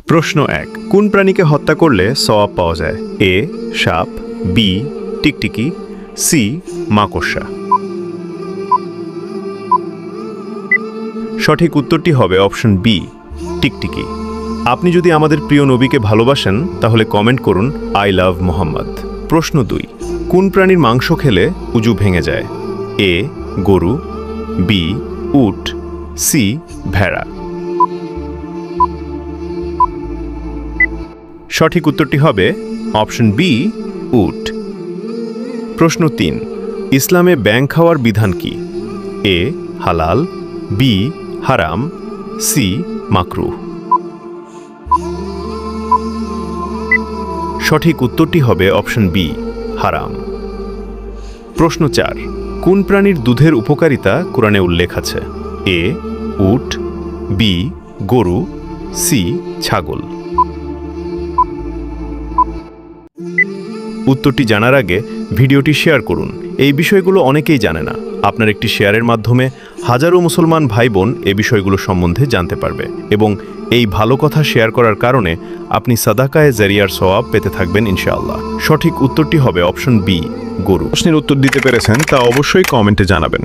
প্রশ্ন 1, কোন প্রাণীকে হত্যা করলে সওয়াব পাওয়া যায়? এ সাপ, বি টিকটিকি, সি মাকড়সা। সঠিক উত্তরটি হবে অপশন বি টিকটিকি। আপনি যদি আমাদের প্রিয় নবীকে ভালোবাসেন তাহলে কমেন্ট করুন আই লাভ মোহাম্মদ। প্রশ্ন 2, কোন প্রাণীর মাংস খেলে উজু ভেঙে যায়? এ গরু, বি উট, সি ভেড়া। সঠিক উত্তরটি হবে অপশন বি উট। প্রশ্ন 3, ইসলামে ব্যাঙ খাওয়ার বিধান কি? এ হালাল, বি হারাম, সি মাকরুহ। সঠিক উত্তরটি হবে অপশন বি হারাম। প্রশ্ন 4, কোন প্রাণীর দুধের উপকারিতা কোরআনে উল্লেখ আছে? এ উট, বি গরু, সি ছাগল। উত্তরটি জানার আগে ভিডিওটি শেয়ার করুন। এই বিষয়গুলো অনেকেই জানে না। আপনার একটি শেয়ারের মাধ্যমে হাজারো মুসলমান ভাই বোন এই বিষয়গুলো সম্বন্ধে জানতে পারবে এবং এই ভালো কথা শেয়ার করার কারণে আপনি সাদাকায়ে জারিয়ার সওয়াব পেতে থাকবেন ইনশাআল্লাহ। সঠিক উত্তরটি হবে অপশন বি গরু। প্রশ্নের উত্তর দিতে পেরেছেন তা অবশ্যই কমেন্টে জানাবেন।